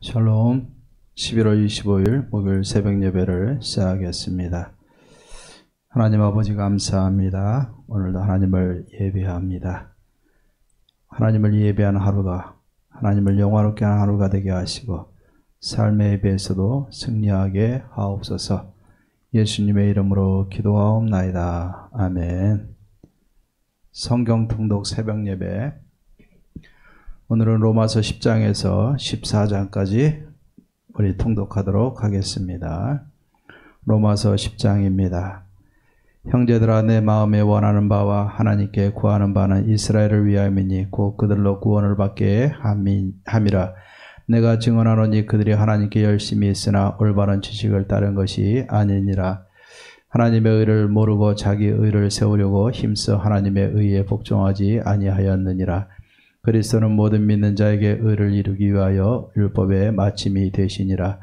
샬롬. 11월 25일 목요일 새벽 예배를 시작하겠습니다. 하나님 아버지 감사합니다. 오늘도 하나님을 예배합니다. 하나님을 예배하는 하루가 하나님을 영화롭게 하는 하루가 되게 하시고 삶의 예배에서도 승리하게 하옵소서. 예수님의 이름으로 기도하옵나이다. 아멘. 성경 통독 새벽 예배, 오늘은 로마서 10장에서 14장까지 우리 통독하도록 하겠습니다. 로마서 10장입니다. 형제들아, 내 마음에 원하는 바와 하나님께 구하는 바는 이스라엘을 위함이니 곧 그들로 구원을 받게 함이라. 내가 증언하노니 그들이 하나님께 열심히 있으나 올바른 지식을 따른 것이 아니니라. 하나님의 의를 모르고 자기 의를 세우려고 힘써 하나님의 의에 복종하지 아니하였느니라. 그리스도는 모든 믿는 자에게 의를 이루기 위하여 율법의 마침이 되시니라.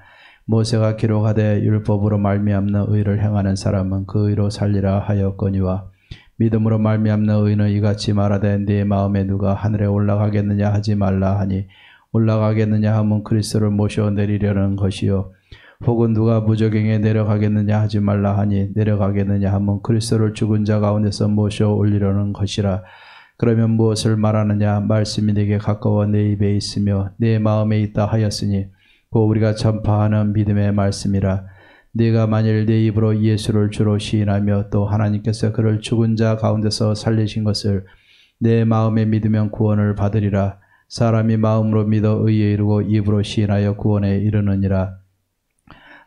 모세가 기록하되 율법으로 말미암는 의를 행하는 사람은 그 의로 살리라 하였거니와 믿음으로 말미암는 의는 이같이 말하되 네 마음에 누가 하늘에 올라가겠느냐 하지 말라 하니 올라가겠느냐 하면 그리스도를 모셔 내리려는 것이요 혹은 누가 무저갱에 내려가겠느냐 하지 말라 하니 내려가겠느냐 하면 그리스도를 죽은 자 가운데서 모셔 올리려는 것이라. 그러면 무엇을 말하느냐? 말씀이 내게 가까워 내 입에 있으며 내 마음에 있다 하였으니 곧 우리가 전파하는 믿음의 말씀이라. 네가 만일 내 입으로 예수를 주로 시인하며 또 하나님께서 그를 죽은 자 가운데서 살리신 것을 내 마음에 믿으면 구원을 받으리라. 사람이 마음으로 믿어 의에 이르고 입으로 시인하여 구원에 이르느니라.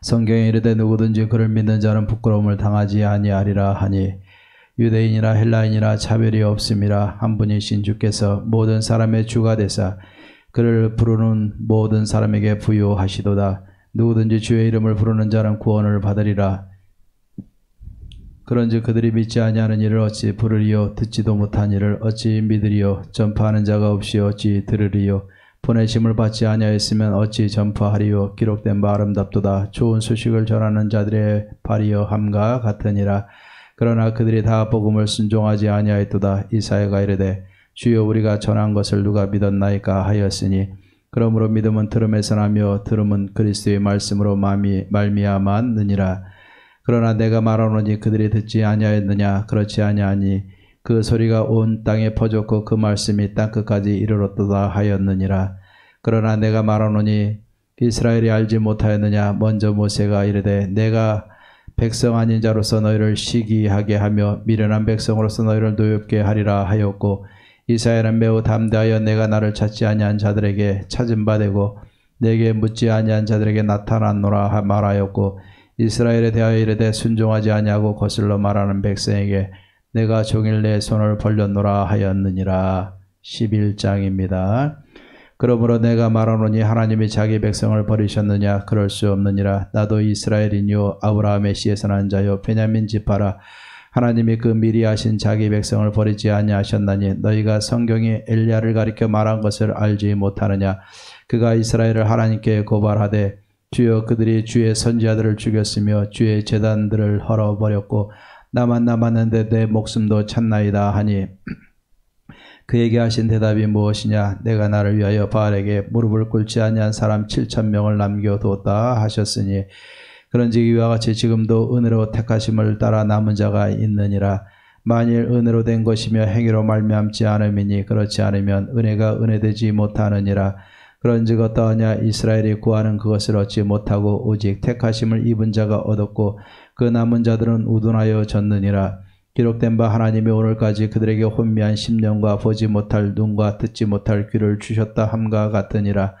성경에 이르되 누구든지 그를 믿는 자는 부끄러움을 당하지 아니하리라 하니 유대인이나 헬라인이나 차별이 없음이라. 한 분이신 주께서 모든 사람의 주가 되사 그를 부르는 모든 사람에게 부유하시도다. 누구든지 주의 이름을 부르는 자는 구원을 받으리라. 그런즉 그들이 믿지 아니하는 일을 어찌 부르리요? 듣지도 못한 일을 어찌 믿으리요? 전파하는 자가 없이 어찌 들으리요? 보내심을 받지 아니하였으면 어찌 전파하리요? 기록된 바 아름답도다. 좋은 소식을 전하는 자들의 발이여 함과 같으니라. 그러나 그들이 다 복음을 순종하지 아니하였도다. 이사야가 이르되 주여 우리가 전한 것을 누가 믿었나이까 하였으니 그러므로 믿음은 들음에서 나며 들음은 그리스도의 말씀으로 말미암았느니라. 그러나 내가 말하노니 그들이 듣지 아니하였느냐? 그렇지 아니하니 그 소리가 온 땅에 퍼졌고 그 말씀이 땅끝까지 이르렀도다 하였느니라. 그러나 내가 말하노니 이스라엘이 알지 못하였느냐? 먼저 모세가 이르되 내가 백성 아닌 자로서 너희를 시기하게 하며 미련한 백성으로서 너희를 노엽게 하리라 하였고 이사야는 매우 담대하여 내가 나를 찾지 아니한 자들에게 찾은 바 되고 내게 묻지 아니한 자들에게 나타났노라 말하였고 이스라엘에 대하여 이르되 순종하지 아니하고 거슬러 말하는 백성에게 내가 종일 내 손을 벌렸노라 하였느니라. 11장입니다. 그러므로 내가 말하노니 하나님이 자기 백성을 버리셨느냐? 그럴 수 없느니라. 나도 이스라엘이요 아브라함의 씨에서 난 자요 베냐민 지파라. 하나님이 그 미리 하신 자기 백성을 버리지 아니하셨나니 너희가 성경이 엘리야를 가리켜 말한 것을 알지 못하느냐? 그가 이스라엘을 하나님께 고발하되 주여 그들이 주의 선지자들을 죽였으며 주의 제단들을 헐어버렸고 나만 남았는데 내 목숨도 찾나이다 하니 그에게 하신 대답이 무엇이냐? 내가 나를 위하여 바알에게 무릎을 꿇지 아니한 사람 7,000명을 남겨두었다 하셨으니 그런즉 이와 같이 지금도 은혜로 택하심을 따라 남은 자가 있느니라. 만일 은혜로 된 것이며 행위로 말미암지 않음이니 그렇지 않으면 은혜가 은혜되지 못하느니라. 그런즉 어떠하냐? 이스라엘이 구하는 그것을 얻지 못하고 오직 택하심을 입은 자가 얻었고 그 남은 자들은 우둔하여 졌느니라. 기록된 바 하나님이 오늘까지 그들에게 혼미한 심령과 보지 못할 눈과 듣지 못할 귀를 주셨다 함과 같으니라.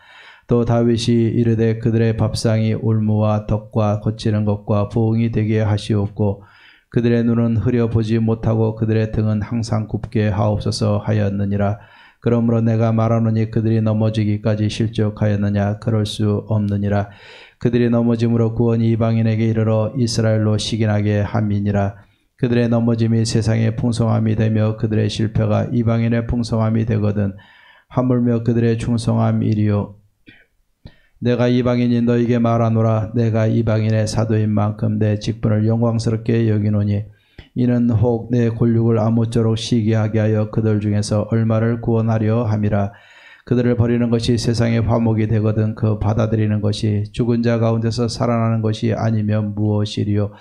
또 다윗이 이르되 그들의 밥상이 올무와 덕과 거치는 것과 부흥이 되게 하시옵고 그들의 눈은 흐려 보지 못하고 그들의 등은 항상 굽게 하옵소서 하였느니라. 그러므로 내가 말하노니 그들이 넘어지기까지 실족하였느냐? 그럴 수 없느니라. 그들이 넘어짐으로 구원이 이방인에게 이르러 이스라엘로 식인하게 함이니라. 그들의 넘어짐이 세상의 풍성함이 되며 그들의 실패가 이방인의 풍성함이 되거든 하물며 그들의 충성함이리요. 내가 이방인이 너에게 말하노라. 내가 이방인의 사도인 만큼 내 직분을 영광스럽게 여기노니 이는 혹 내 골육을 아무쪼록 시기하게 하여 그들 중에서 얼마를 구원하려 함이라. 그들을 버리는 것이 세상의 화목이 되거든 그 받아들이는 것이 죽은 자 가운데서 살아나는 것이 아니면 무엇이리요.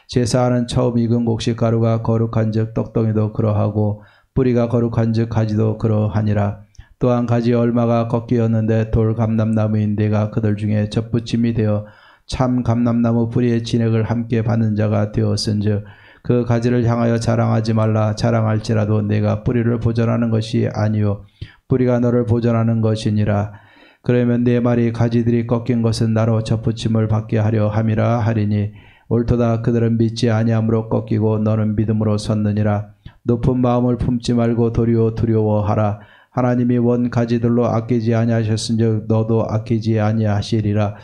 제사하는 처음 익은 곡식가루가 거룩한즉 떡덩이도 그러하고 뿌리가 거룩한즉 가지도 그러하니라. 또한 가지 얼마가 꺾이었는데 돌 감람나무인데가 그들 중에 접붙임이 되어 참 감람나무 뿌리의 진액을 함께 받는 자가 되었은즉 그 가지를 향하여 자랑하지 말라. 자랑할지라도 내가 뿌리를 보존하는 것이 아니요 뿌리가 너를 보존하는 것이니라. 그러면 네 말이 가지들이 꺾인 것은 나로 접붙임을 받게 하려 함이라 하리니 옳도다. 그들은 믿지 아니함으로 꺾이고 너는 믿음으로 섰느니라. 높은 마음을 품지 말고 도리어 두려워하라. 하나님이 원 가지들로 아끼지 아니하셨은즉 너도 아끼지 아니하시리라.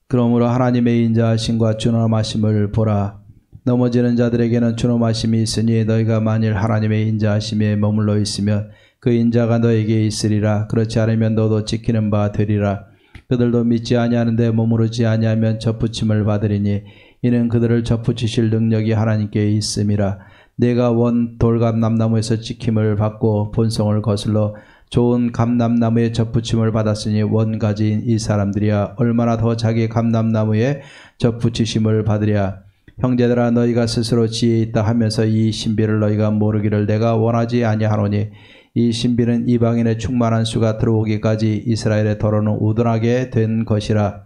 그러므로 하나님의 인자하심과 준엄하심을 보라. 넘어지는 자들에게는 준엄하심이 있으니 너희가 만일 하나님의 인자하심에 머물러 있으면 그 인자가 너에게 있으리라. 그렇지 않으면 너도 지키는 바 되리라. 그들도 믿지 아니하는데 머무르지 아니하면 접붙임을 받으리니 이는 그들을 접붙이실 능력이 하나님께 있음이라. 내가 원 돌감람나무에서 지킴을 받고 본성을 거슬러 좋은 감람나무에 접붙임을 받았으니 원가지인 이 사람들이야 얼마나 더 자기 감람나무에 접붙이심을 받으랴. 형제들아 너희가 스스로 지혜 있다 하면서 이 신비를 너희가 모르기를 내가 원하지 아니하노니 이 신비는 이방인의 충만한 수가 들어오기까지 이스라엘의 더러는 우둔하게 된 것이라.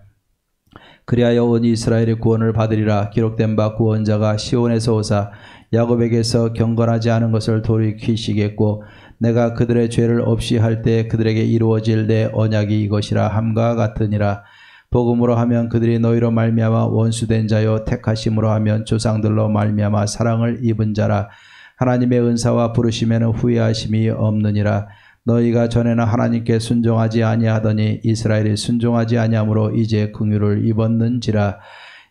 그리하여 온 이스라엘의 구원을 받으리라. 기록된 바 구원자가 시온에서 오사 야곱에게서 경건하지 않은 것을 돌이키시겠고 내가 그들의 죄를 없이 할 때 그들에게 이루어질 내 언약이 이것이라 함과 같으니라. 복음으로 하면 그들이 너희로 말미암아 원수된 자요 택하심으로 하면 조상들로 말미암아 사랑을 입은 자라. 하나님의 은사와 부르심에는 후회하심이 없느니라. 너희가 전에는 하나님께 순종하지 아니하더니 이스라엘이 순종하지 아니하므로 이제 긍휼을 입었는지라.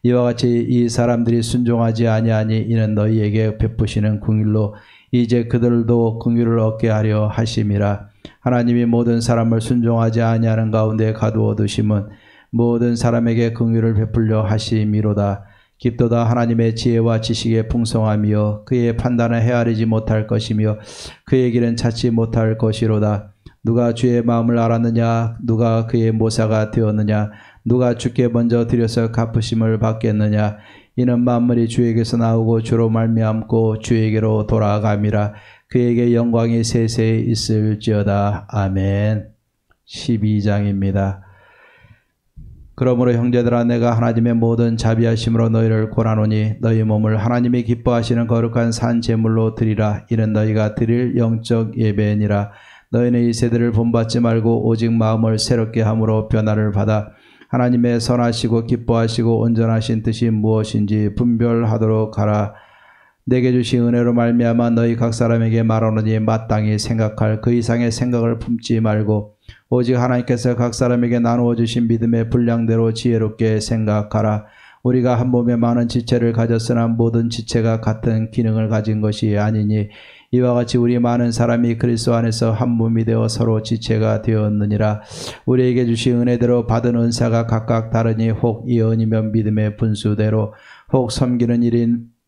이와 같이 이 사람들이 순종하지 아니하니 이는 너희에게 베푸시는 긍휼로 이제 그들도 긍휼을 얻게 하려 하심이라. 하나님이 모든 사람을 순종하지 아니하는 가운데 가두어 두심은 모든 사람에게 긍휼을 베풀려 하심이로다. 깊도다. 하나님의 지혜와 지식의 풍성함이여 그의 판단을 헤아리지 못할 것이며 그의 길은 찾지 못할 것이로다. 누가 주의 마음을 알았느냐? 누가 그의 모사가 되었느냐? 누가 주께 먼저 드려서 갚으심을 받겠느냐? 이는 만물이 주에게서 나오고 주로 말미암고 주에게로 돌아감이라. 그에게 영광이 세세히 있을지어다. 아멘. 12장입니다. 그러므로 형제들아 내가 하나님의 모든 자비하심으로 너희를 권하노니 너희 몸을 하나님이 기뻐하시는 거룩한 산 제물로 드리라. 이는 너희가 드릴 영적 예배니라. 너희는 이 세대를 본받지 말고 오직 마음을 새롭게 함으로 변화를 받아 하나님의 선하시고 기뻐하시고 온전하신 뜻이 무엇인지 분별하도록 하라. 내게 주신 은혜로 말미암아 너희 각 사람에게 말하노니 마땅히 생각할 그 이상의 생각을 품지 말고 오직 하나님께서 각 사람에게 나누어 주신 믿음의 분량대로 지혜롭게 생각하라. 우리가 한 몸에 많은 지체를 가졌으나 모든 지체가 같은 기능을 가진 것이 아니니 이와 같이 우리 많은 사람이 그리스도 안에서 한 몸이 되어 서로 지체가 되었느니라. 우리에게 주신 은혜대로 받은 은사가 각각 다르니 혹 예언이면 믿음의 분수대로, 혹 섬기는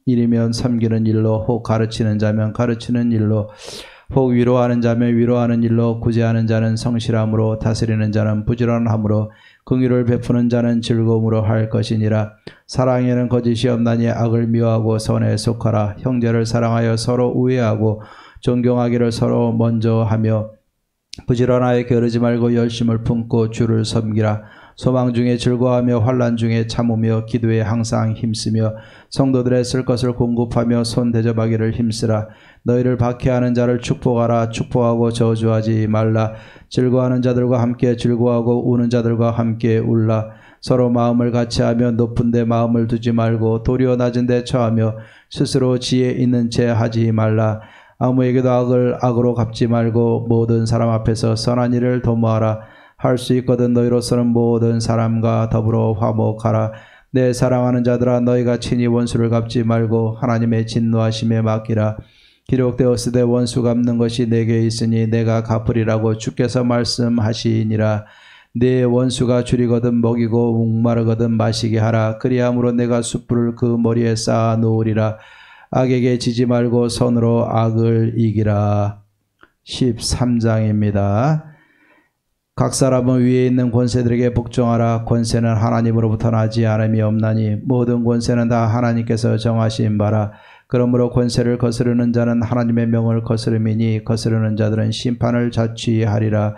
일이면 섬기는 일로, 혹 가르치는 자면 가르치는 일로, 혹 위로하는 자면 위로하는 일로, 구제하는 자는 성실함으로, 다스리는 자는 부지런함으로, 긍휼을 베푸는 자는 즐거움으로 할 것이니라. 사랑에는 거짓이 없나니 악을 미워하고 선에 속하라. 형제를 사랑하여 서로 우애하고 존경하기를 서로 먼저 하며 부지런하여 게으르지 말고 열심을 품고 주를 섬기라. 소망 중에 즐거워하며 환난 중에 참으며 기도에 항상 힘쓰며 성도들의 쓸 것을 공급하며 손 대접하기를 힘쓰라. 너희를 박해하는 자를 축복하라. 축복하고 저주하지 말라. 즐거워하는 자들과 함께 즐거워하고 우는 자들과 함께 울라. 서로 마음을 같이하며 높은 데 마음을 두지 말고 도리어 낮은 데 처하며 스스로 지혜 있는 채 하지 말라. 아무에게도 악을 악으로 갚지 말고 모든 사람 앞에서 선한 일을 도모하라. 할 수 있거든 너희로서는 모든 사람과 더불어 화목하라. 내 사랑하는 자들아, 너희가 친히 원수를 갚지 말고 하나님의 진노하심에 맡기라. 기록되었으되 원수 갚는 것이 내게 있으니 내가 갚으리라고 주께서 말씀하시니라. 내 원수가 줄이거든 먹이고 목마르거든 마시게 하라. 그리함으로 내가 숯불을 그 머리에 쌓아 놓으리라. 악에게 지지 말고 선으로 악을 이기라. 13장입니다. 각 사람은 위에 있는 권세들에게 복종하라. 권세는 하나님으로부터 나지 않음이 없나니 모든 권세는 다 하나님께서 정하신 바라. 그러므로 권세를 거스르는 자는 하나님의 명을 거스름이니 거스르는 자들은 심판을 자취하리라.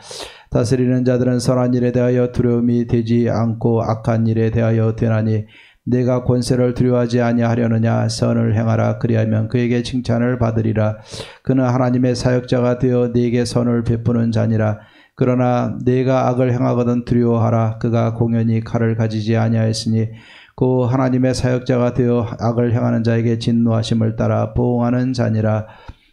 다스리는 자들은 선한 일에 대하여 두려움이 되지 않고 악한 일에 대하여 되나니 내가 권세를 두려워하지 아니하려느냐. 선을 행하라. 그리하면 그에게 칭찬을 받으리라. 그는 하나님의 사역자가 되어 네게 선을 베푸는 자니라. 그러나 내가 악을 행하거든 두려워하라. 그가 공연히 칼을 가지지 아니하였으니 그 하나님의 사역자가 되어 악을 행하는 자에게 진노하심을 따라 보응하는 자니라.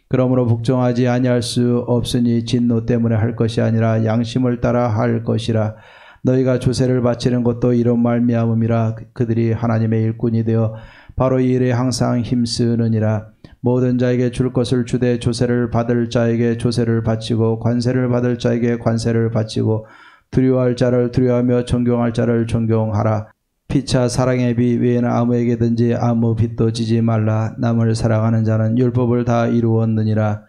그러므로 복종하지 아니할 수 없으니 진노 때문에 할 것이 아니라 양심을 따라 할 것이라. 너희가 조세를 바치는 것도 이런 말미암음이라. 그들이 하나님의 일꾼이 되어 바로 이 일에 항상 힘쓰느니라. 모든 자에게 줄 것을 주되 조세를 받을 자에게 조세를 바치고 관세를 받을 자에게 관세를 바치고 두려워할 자를 두려워하며 존경할 자를 존경하라. 피차 사랑의 비 외에는 아무에게든지 아무 빚도 지지 말라. 남을 사랑하는 자는 율법을 다 이루었느니라.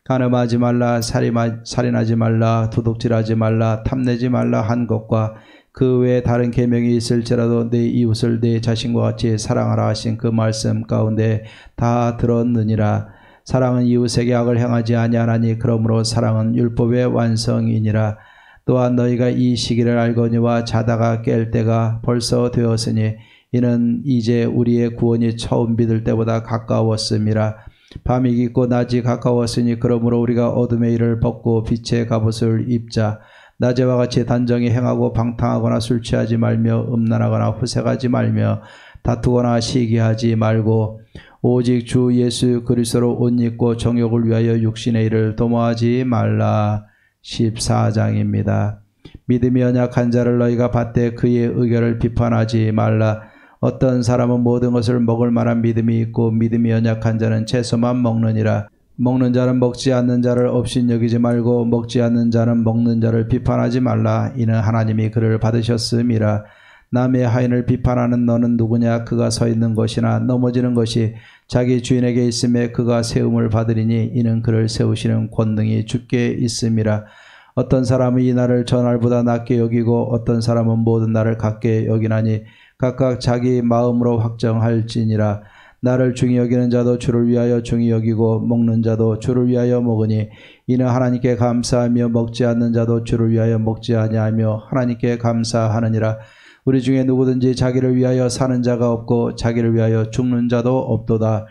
간음하지 말라. 살인하지 말라. 도둑질하지 말라. 탐내지 말라 한 것과 그 외에 다른 계명이 있을지라도 내 이웃을 내 자신과 같이 사랑하라 하신 그 말씀 가운데 다 들었느니라. 사랑은 이웃에게 악을 행하지 아니하나니 그러므로 사랑은 율법의 완성이니라. 또한 너희가 이 시기를 알거니와 자다가 깰 때가 벌써 되었으니 이는 이제 우리의 구원이 처음 믿을 때보다 가까웠음이라. 밤이 깊고 낮이 가까웠으니 그러므로 우리가 어둠의 일을 벗고 빛의 갑옷을 입자. 낮에와 같이 단정히 행하고 방탕하거나 술 취하지 말며 음란하거나 후색하지 말며 다투거나 시기하지 말고 오직 주 예수 그리스도로 옷 입고 정욕을 위하여 육신의 일을 도모하지 말라. 14장입니다. 믿음이 연약한 자를 너희가 받되 그의 의견을 비판하지 말라. 어떤 사람은 모든 것을 먹을 만한 믿음이 있고 믿음이 연약한 자는 채소만 먹느니라. 먹는 자는 먹지 않는 자를 업신여기지 말고 먹지 않는 자는 먹는 자를 비판하지 말라. 이는 하나님이 그를 받으셨음이라. 남의 하인을 비판하는 너는 누구냐. 그가 서 있는 것이나 넘어지는 것이 자기 주인에게 있음에 그가 세움을 받으리니 이는 그를 세우시는 권능이 주께 있음이라. 어떤 사람은 이 날을 저 날보다 낮게 여기고 어떤 사람은 모든 날을 같게 여기나니 각각 자기 마음으로 확정할지니라. 나를 중히 여기는 자도 주를 위하여 중히 여기고 먹는 자도 주를 위하여 먹으니 이는 하나님께 감사하며 먹지 않는 자도 주를 위하여 먹지 아니하며 하나님께 감사하느니라. 우리 중에 누구든지 자기를 위하여 사는 자가 없고 자기를 위하여 죽는 자도 없도다.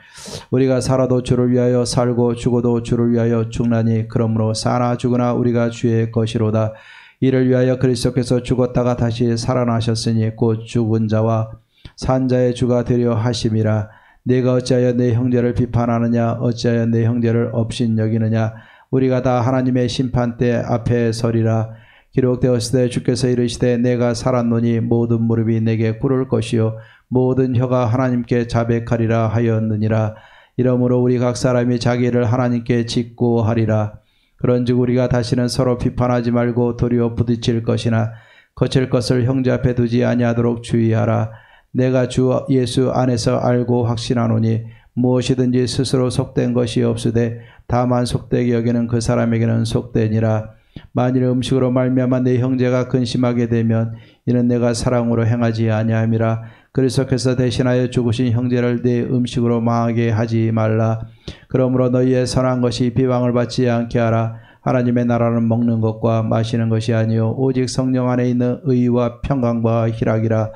우리가 살아도 주를 위하여 살고 죽어도 주를 위하여 죽나니 그러므로 사나 죽으나 우리가 주의 것이로다. 이를 위하여 그리스도께서 죽었다가 다시 살아나셨으니 곧 죽은 자와 산 자의 주가 되려 하심이라. 내가 어찌하여 내 형제를 비판하느냐. 어찌하여 내 형제를 업신여기느냐. 우리가 다 하나님의 심판대 앞에 서리라. 기록되었을 때 주께서 이르시되 내가 살았노니 모든 무릎이 내게 꿇을 것이요 모든 혀가 하나님께 자백하리라 하였느니라. 이러므로 우리 각 사람이 자기 일을 하나님께 짓고 하리라. 그런즉 우리가 다시는 서로 비판하지 말고 도리어 부딪힐 것이나 거칠 것을 형제 앞에 두지 아니하도록 주의하라. 내가 주 예수 안에서 알고 확신하노니 무엇이든지 스스로 속된 것이 없으되 다만 속되게 여기는 그 사람에게는 속되니라. 만일 음식으로 말미암아 내 형제가 근심하게 되면 이는 내가 사랑으로 행하지 아니함이라. 그리스도께서 대신하여 죽으신 형제를 내 음식으로 망하게 하지 말라. 그러므로 너희의 선한 것이 비방을 받지 않게 하라. 하나님의 나라는 먹는 것과 마시는 것이 아니요 오직 성령 안에 있는 의와 평강과 희락이라.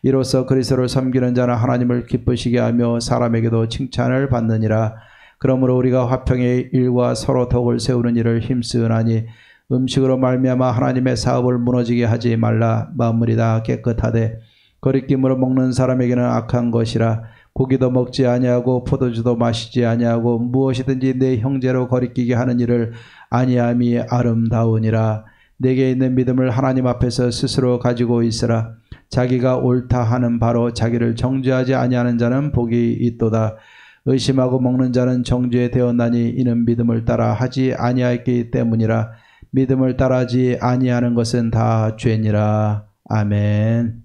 이로써 그리스도를 섬기는 자는 하나님을 기쁘시게 하며 사람에게도 칭찬을 받느니라. 그러므로 우리가 화평의 일과 서로 덕을 세우는 일을 힘쓰나니 음식으로 말미암아 하나님의 사업을 무너지게 하지 말라. 만물이 다 깨끗하되 거리낌으로 먹는 사람에게는 악한 것이라. 고기도 먹지 아니하고 포도주도 마시지 아니하고 무엇이든지 내 형제로 거리끼게 하는 일을 아니함이 아름다우니라. 내게 있는 믿음을 하나님 앞에서 스스로 가지고 있으라. 자기가 옳다 하는 바로 자기를 정죄하지 아니하는 자는 복이 있도다. 의심하고 먹는 자는 정죄 되었나니 이는 믿음을 따라 하지 아니하였기 때문이라. 믿음을 따라하지 아니하는 것은 다 죄니라. 아멘.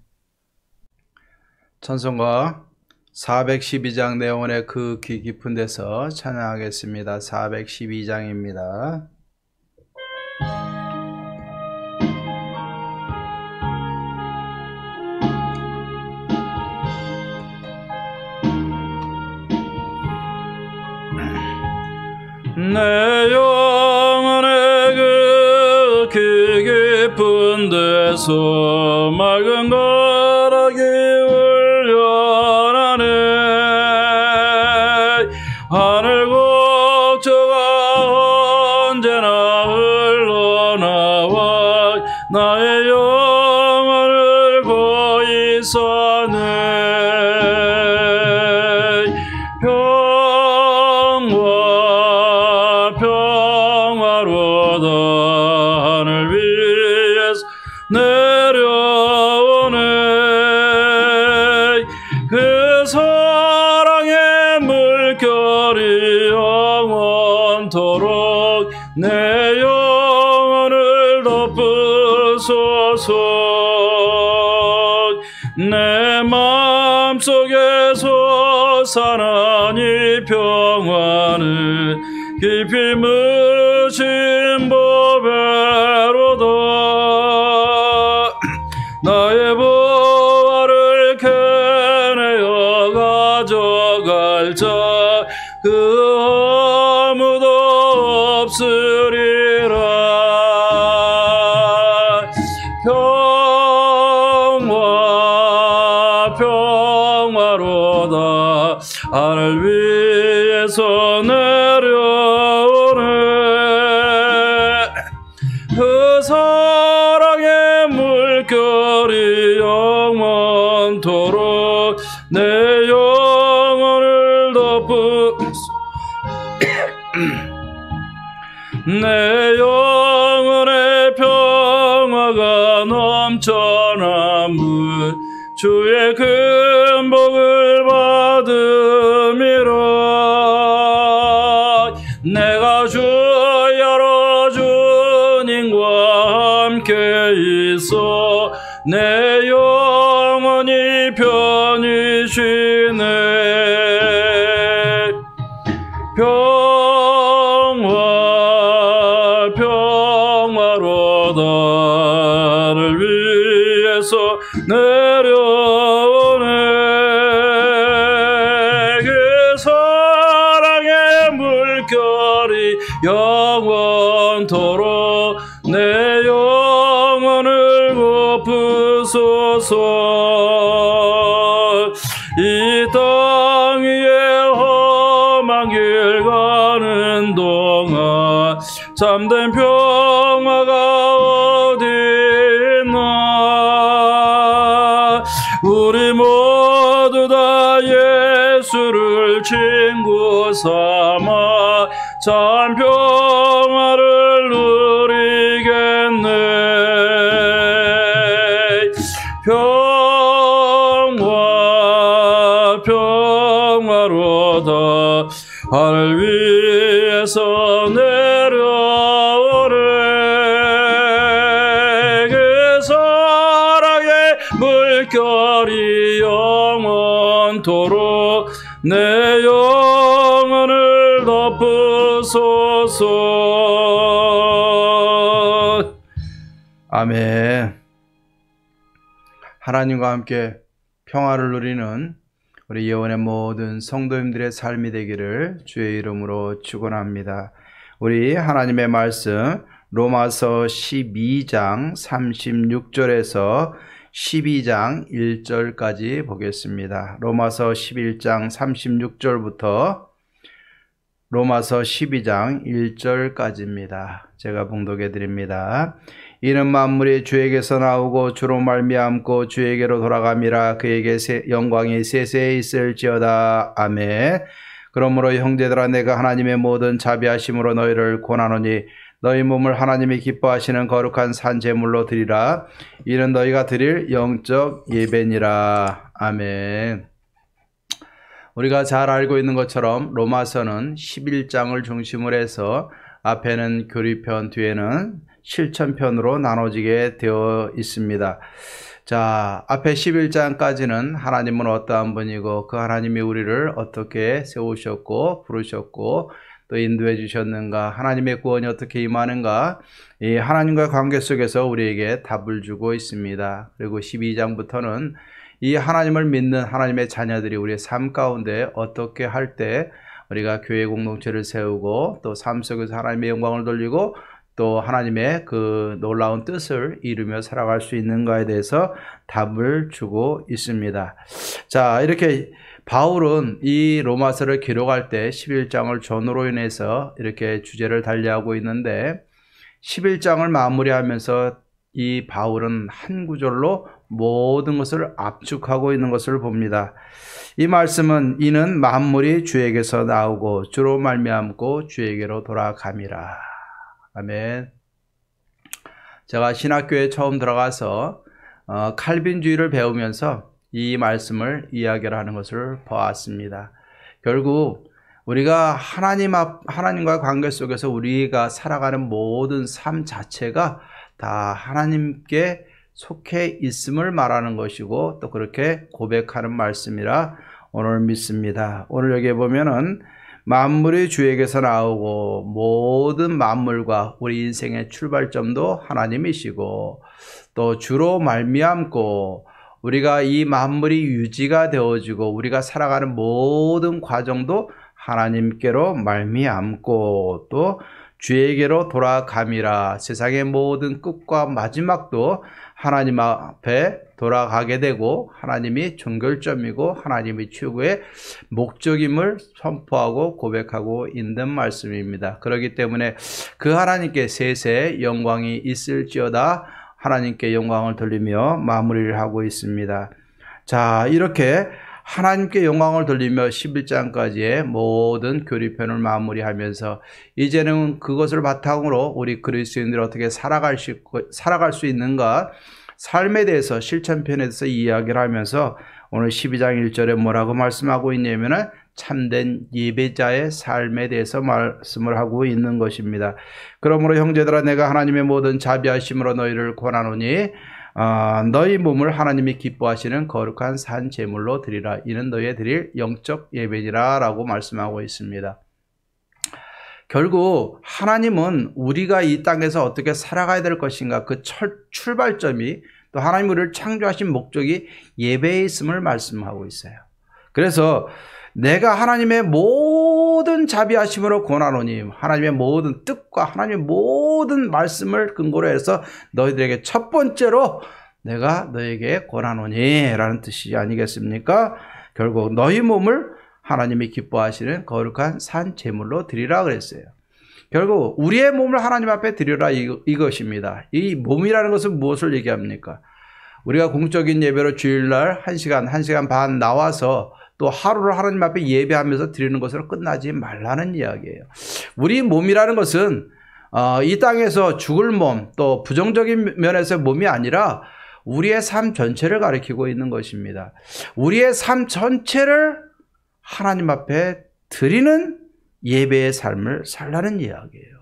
찬송가 412장 내용의 그 귀 깊은 데서 찬양하겠습니다. 412장입니다. 내 영혼의 그 깊은 데서 맑은 가락이 울려나네. 하늘 곡조가 언제나 흘러나와 나의 영혼을 고이 사네. 평화로다 하늘 위에서 내려오네. 그 사랑의 물결이 영원토록 내 영혼을 덮으소서. 내 마음속에서 사나니 평화는 깊이 묻힌 보배로다. 나의 보화를 캐내어 가져갈 자 그 아무도 없으리라. 평화로다 하늘 위에서 내려오네. 그 사랑의 물결이 영원토록 내 영혼을 내 영혼의 평화가 넘쳐나무 주의 큰 복을 받음이라. 내가 주 여러 주님과 함께 있어 내 영혼이 편히 쉬네. 평화로다 하늘 위에서 내려오네. 그 사랑의 물결이 영원토록 내 영혼을 덮으소서. 이 땅 위에 험한 길 가는 동안 참된 평화가 어디 있나. 우리 모두 다 예수를 친구 삼아 참 평화를 누리겠네. 평화로다 하늘 위에서 내려오네. 그 사랑의 물결이 영원토록 내 영혼을 덮으소서. 아멘. 하나님과 함께 평화를 누리는 우리 예원의 모든 성도님들의 삶이 되기를 주의 이름으로 축원합니다. 우리 하나님의 말씀 로마서 12장 36절에서 12장 1절까지 보겠습니다. 로마서 11장 36절부터 로마서 12장 1절까지입니다. 제가 봉독해 드립니다. 이는 만물이 주에게서 나오고 주로 말미암고 주에게로 돌아감이라. 그에게 영광이 세세히 있을지어다. 아멘. 그러므로 형제들아, 내가 하나님의 모든 자비하심으로 너희를 권하노니 너희 몸을 하나님이 기뻐하시는 거룩한 산 제물로 드리라. 이는 너희가 드릴 영적 예배니라. 아멘. 우리가 잘 알고 있는 것처럼 로마서는 11장을 중심으로 해서 앞에는 교리편, 뒤에는 실천편으로 나눠지게 되어 있습니다. 자, 앞에 11장까지는 하나님은 어떠한 분이고 그 하나님이 우리를 어떻게 세우셨고 부르셨고 또 인도해 주셨는가, 하나님의 구원이 어떻게 임하는가, 이 하나님과 관계 속에서 우리에게 답을 주고 있습니다. 그리고 12장부터는 이 하나님을 믿는 하나님의 자녀들이 우리의 삶 가운데 어떻게 할 때 우리가 교회 공동체를 세우고 또 삶 속에서 하나님의 영광을 돌리고 또 하나님의 그 놀라운 뜻을 이루며 살아갈 수 있는가에 대해서 답을 주고 있습니다. 자, 이렇게 바울은 이 로마서를 기록할 때 11장을 전후로 인해서 이렇게 주제를 달리하고 있는데 11장을 마무리하면서 이 바울은 한 구절로 모든 것을 압축하고 있는 것을 봅니다. 이 말씀은 이는 만물이 주에게서 나오고 주로 말미암고 주에게로 돌아감이라. 아멘. 제가 신학교에 처음 들어가서 칼빈주의를 배우면서 이 말씀을 이야기를 하는 것을 보았습니다. 결국 우리가 하나님과 관계 속에서 우리가 살아가는 모든 삶 자체가 다 하나님께 속해 있음을 말하는 것이고 또 그렇게 고백하는 말씀이라 오늘 믿습니다. 오늘 여기에 보면은 만물이 주에게서 나오고 모든 만물과 우리 인생의 출발점도 하나님이시고 또 주로 말미암고 우리가 이 만물이 유지가 되어지고 우리가 살아가는 모든 과정도 하나님께로 말미암고 또 주에게로 돌아감이라. 세상의 모든 끝과 마지막도 하나님 앞에 돌아가게 되고 하나님이 종결점이고 하나님이 최고의 목적임을 선포하고 고백하고 있는 말씀입니다. 그렇기 때문에 그 하나님께 세세 영광이 있을지어다 하나님께 영광을 돌리며 마무리를 하고 있습니다. 자, 이렇게 하나님께 영광을 돌리며 11장까지의 모든 교리편을 마무리하면서 이제는 그것을 바탕으로 우리 그리스도인들이 어떻게 살아갈 수 있는가, 삶에 대해서 실천편에 대해서 이야기를 하면서 오늘 12장 1절에 뭐라고 말씀하고 있냐면은 참된 예배자의 삶에 대해서 말씀을 하고 있는 것입니다. 그러므로 형제들아 내가 하나님의 모든 자비하심으로 너희를 권하노니 너희 몸을 하나님이 기뻐하시는 거룩한 산 제물로 드리라. 이는 너희의 드릴 영적 예배니라 라고 말씀하고 있습니다. 결국 하나님은 우리가 이 땅에서 어떻게 살아가야 될 것인가, 그 출발점이 또 하나님 우리를 창조하신 목적이 예배에 있음을 말씀하고 있어요. 그래서 내가 하나님의 모든 자비하심으로 권하노니, 하나님의 모든 뜻과 하나님의 모든 말씀을 근거로 해서 너희들에게 첫 번째로 내가 너에게 권하노니 라는 뜻이 아니겠습니까? 결국 너희 몸을 하나님이 기뻐하시는 거룩한 산 제물로 드리라 그랬어요. 결국 우리의 몸을 하나님 앞에 드리라 이것입니다. 이 몸이라는 것은 무엇을 얘기합니까? 우리가 공적인 예배로 주일날 1시간 반 나와서 또 하루를 하나님 앞에 예배하면서 드리는 것으로 끝나지 말라는 이야기예요. 우리 몸이라는 것은 이 땅에서 죽을 몸, 또 부정적인 면에서 몸이 아니라 우리의 삶 전체를 가리키고 있는 것입니다. 우리의 삶 전체를 하나님 앞에 드리는 예배의 삶을 살라는 이야기예요.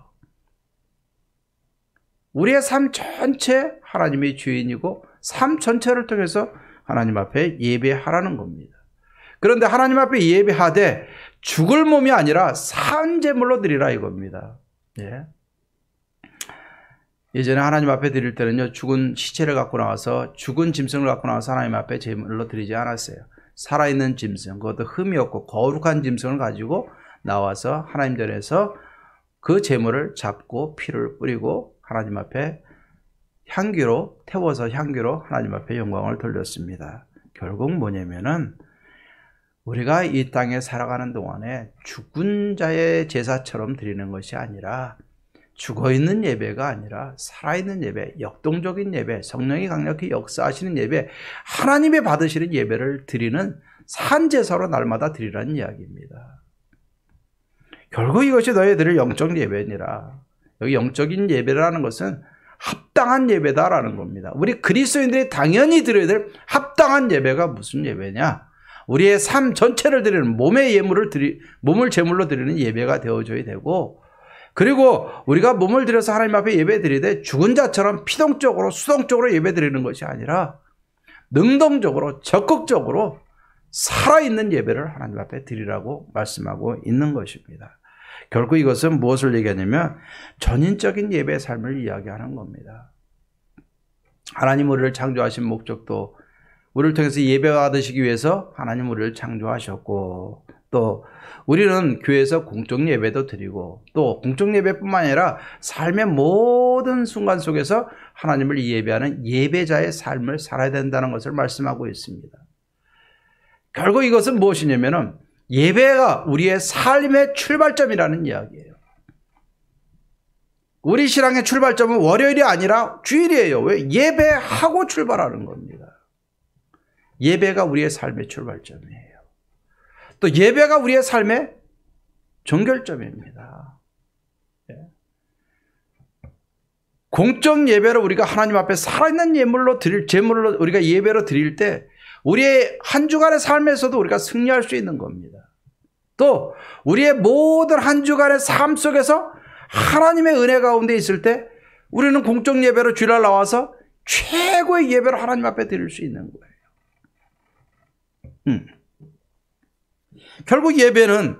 우리의 삶 전체 하나님이 주인이고 삶 전체를 통해서 하나님 앞에 예배하라는 겁니다. 그런데 하나님 앞에 예배하되 죽을 몸이 아니라 산 제물로 드리라 이겁니다. 예. 예전에 하나님 앞에 드릴 때는요, 죽은 시체를 갖고 나와서, 죽은 짐승을 갖고 나와서 하나님 앞에 제물로 드리지 않았어요. 살아있는 짐승, 그것도 흠이 없고 거룩한 짐승을 가지고 나와서 하나님 전에서 그 제물을 잡고 피를 뿌리고 하나님 앞에 향기로 태워서 향기로 하나님 앞에 영광을 돌렸습니다. 결국 뭐냐면은 우리가 이 땅에 살아가는 동안에 죽은 자의 제사처럼 드리는 것이 아니라, 죽어있는 예배가 아니라 살아있는 예배, 역동적인 예배, 성령이 강력히 역사하시는 예배, 하나님이 받으시는 예배를 드리는 산제사로 날마다 드리라는 이야기입니다. 결국 이것이 너희들의 영적 예배니라. 여기 영적인 예배라는 것은 합당한 예배다라는 겁니다. 우리 그리스도인들이 당연히 드려야 될 합당한 예배가 무슨 예배냐? 우리의 삶 전체를 드리는 몸을 제물로 드리는 예배가 되어줘야 되고, 그리고 우리가 몸을 들여서 하나님 앞에 예배 드리되 죽은 자처럼 피동적으로 수동적으로 예배 드리는 것이 아니라 능동적으로 적극적으로 살아있는 예배를 하나님 앞에 드리라고 말씀하고 있는 것입니다. 결국 이것은 무엇을 얘기하냐면 전인적인 예배의 삶을 이야기하는 겁니다. 하나님 우리를 창조하신 목적도 우리를 통해서 예배 받으시기 위해서 하나님 우리를 창조하셨고, 또 우리는 교회에서 공적 예배도 드리고 또 공적 예배뿐만 아니라 삶의 모든 순간 속에서 하나님을 예배하는 예배자의 삶을 살아야 된다는 것을 말씀하고 있습니다. 결국 이것은 무엇이냐면은 예배가 우리의 삶의 출발점이라는 이야기예요. 우리 신앙의 출발점은 월요일이 아니라 주일이에요. 왜? 예배하고 출발하는 겁니다. 예배가 우리의 삶의 출발점이에요. 또 예배가 우리의 삶의 종결점입니다. 공적 예배로 우리가 하나님 앞에 살아있는 제물로 우리가 예배로 드릴 때 우리의 한 주간의 삶에서도 우리가 승리할 수 있는 겁니다. 또 우리의 모든 한 주간의 삶 속에서 하나님의 은혜 가운데 있을 때 우리는 공적 예배로 주일날 나와서 최고의 예배로 하나님 앞에 드릴 수 있는 거예요. 결국 예배는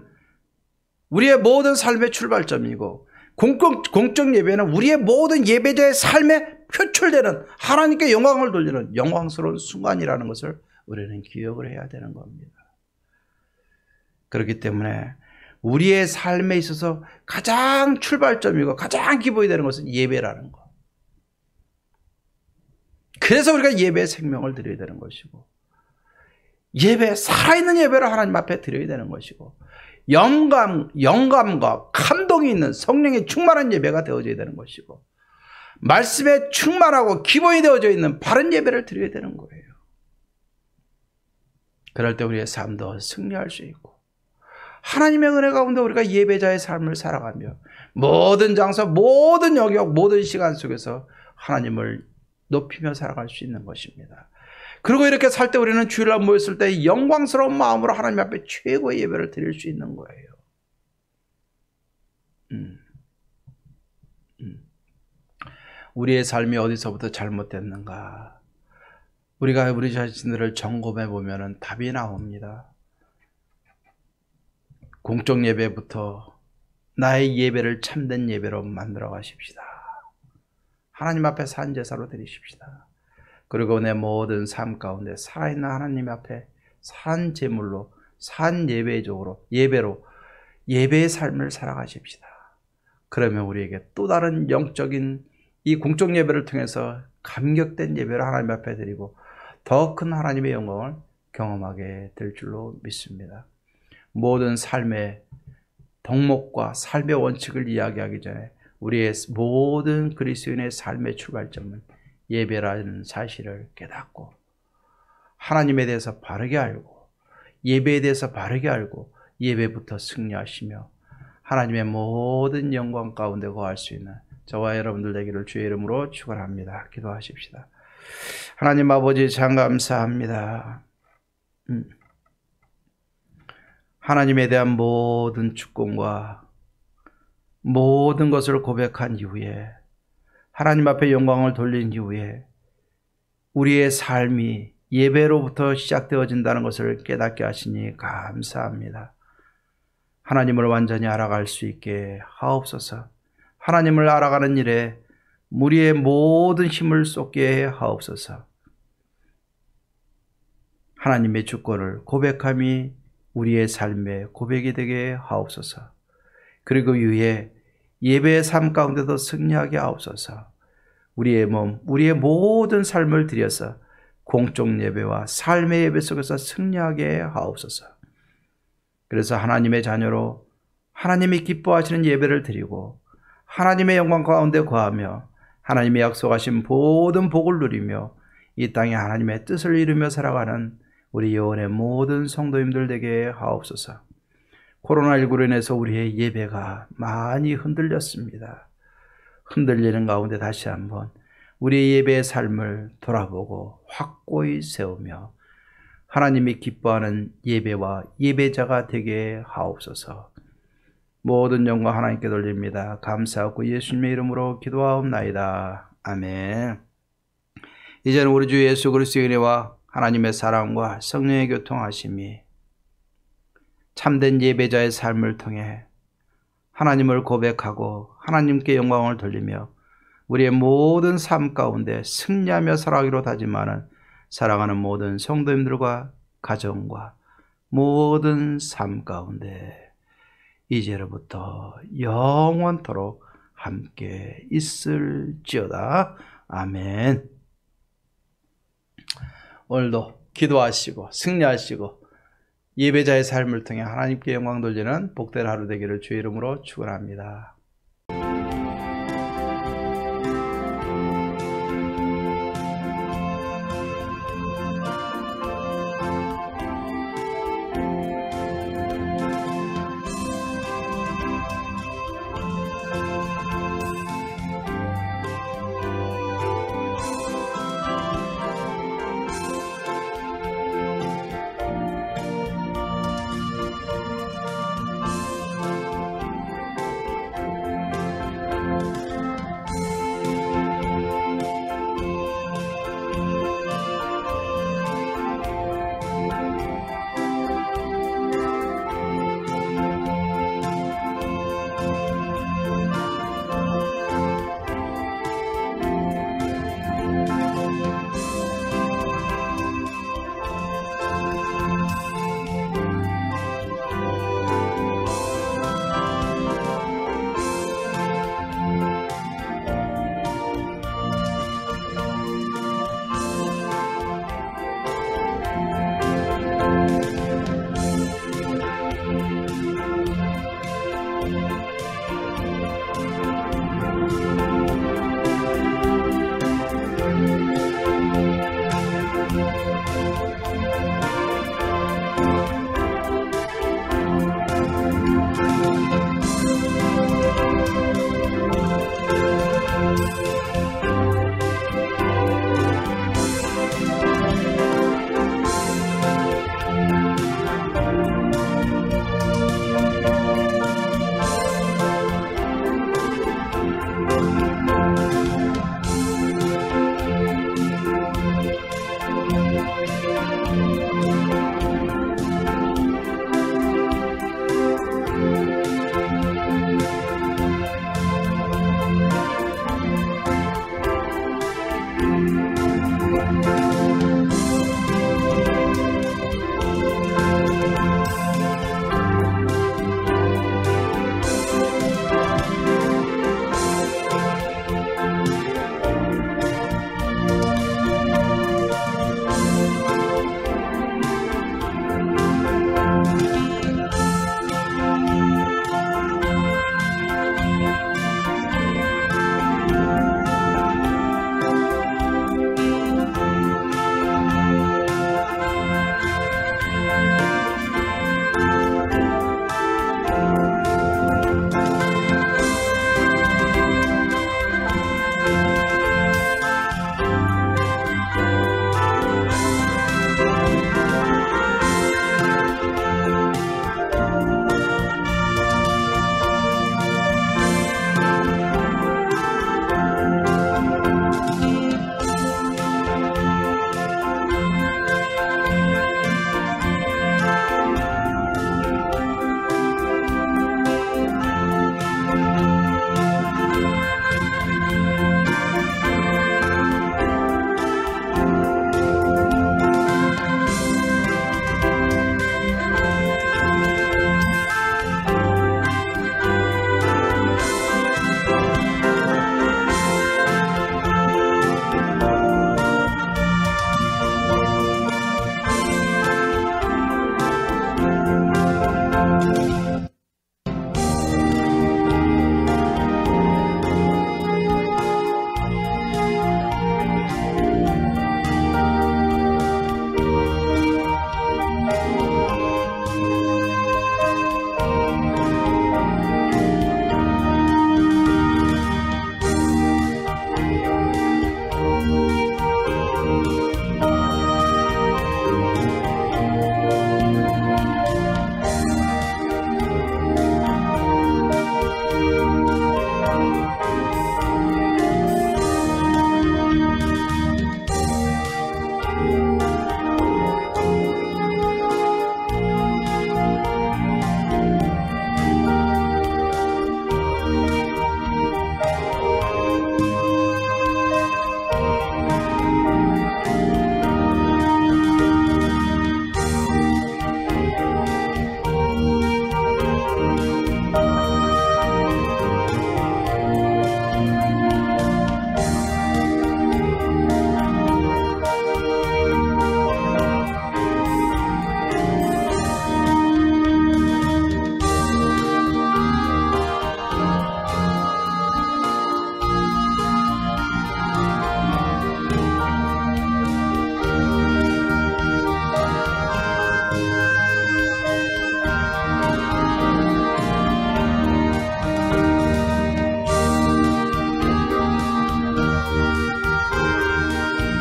우리의 모든 삶의 출발점이고 공적 예배는 우리의 모든 예배자의 삶에 표출되는 하나님께 영광을 돌리는 영광스러운 순간이라는 것을 우리는 기억을 해야 되는 겁니다. 그렇기 때문에 우리의 삶에 있어서 가장 출발점이고 가장 기본이 되는 것은 예배라는 것. 그래서 우리가 예배의 생명을 드려야 되는 것이고 예배, 살아있는 예배를 하나님 앞에 드려야 되는 것이고 영감과 감동이 있는 성령의 충만한 예배가 되어져야 되는 것이고 말씀에 충만하고 기본이 되어져 있는 바른 예배를 드려야 되는 거예요. 그럴 때 우리의 삶도 승리할 수 있고 하나님의 은혜 가운데 우리가 예배자의 삶을 살아가며 모든 장소, 모든 영역, 모든 시간 속에서 하나님을 높이며 살아갈 수 있는 것입니다. 그리고 이렇게 살 때 우리는 주일날 모였을 때 영광스러운 마음으로 하나님 앞에 최고의 예배를 드릴 수 있는 거예요. 우리의 삶이 어디서부터 잘못됐는가? 우리가 우리 자신들을 점검해 보면 답이 나옵니다. 공적 예배부터 나의 예배를 참된 예배로 만들어 가십시다. 하나님 앞에 산 제사로 드리십시다. 그리고 내 모든 삶 가운데 살아있는 하나님 앞에 산 제물로, 산 예배로 예배의 삶을 살아가십시다. 그러면 우리에게 또 다른 영적인 이 공적 예배를 통해서 감격된 예배를 하나님 앞에 드리고 더 큰 하나님의 영광을 경험하게 될 줄로 믿습니다. 모든 삶의 덕목과 삶의 원칙을 이야기하기 전에 우리의 모든 그리스도인의 삶의 출발점은 예배라는 사실을 깨닫고 하나님에 대해서 바르게 알고 예배에 대해서 바르게 알고 예배부터 승리하시며 하나님의 모든 영광 가운데 거할 수 있는 저와 여러분들 되기를 주의 이름으로 축원합니다. 기도하십시다. 하나님 아버지 참 감사합니다. 하나님에 대한 모든 축복과 모든 것을 고백한 이후에 하나님 앞에 영광을 돌린 이후에 우리의 삶이 예배로부터 시작되어진다는 것을 깨닫게 하시니 감사합니다. 하나님을 완전히 알아갈 수 있게 하옵소서. 하나님을 알아가는 일에 우리의 모든 힘을 쏟게 하옵소서. 하나님의 주권을 고백함이 우리의 삶의 고백이 되게 하옵소서. 그리고 이후에 예배의 삶 가운데도 승리하게 하옵소서. 우리의 몸, 우리의 모든 삶을 들여서 공적 예배와 삶의 예배 속에서 승리하게 하옵소서. 그래서 하나님의 자녀로 하나님이 기뻐하시는 예배를 드리고 하나님의 영광 가운데 거하며 하나님의 약속하신 모든 복을 누리며 이 땅에 하나님의 뜻을 이루며 살아가는 우리 영혼의 모든 성도님들 되게 하옵소서. 코로나19로 인해서 우리의 예배가 많이 흔들렸습니다. 흔들리는 가운데 다시 한번 우리의 예배의 삶을 돌아보고 확고히 세우며 하나님이 기뻐하는 예배와 예배자가 되게 하옵소서. 모든 영광 하나님께 돌립니다. 감사하고 예수님의 이름으로 기도하옵나이다. 아멘. 이제는 우리 주 예수 그리스도의 은혜와 하나님의 사랑과 성령의 교통하심이 참된 예배자의 삶을 통해 하나님을 고백하고 하나님께 영광을 돌리며 우리의 모든 삶 가운데 승리하며 살아가기로 다짐하는 사랑하는 모든 성도님들과 가정과 모든 삶 가운데 이제로부터 영원토록 함께 있을지어다. 아멘. 오늘도 기도하시고 승리하시고 예배자의 삶을 통해 하나님께 영광 돌리는 복된 하루 되기를 주의 이름으로 축원합니다.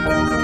아멘.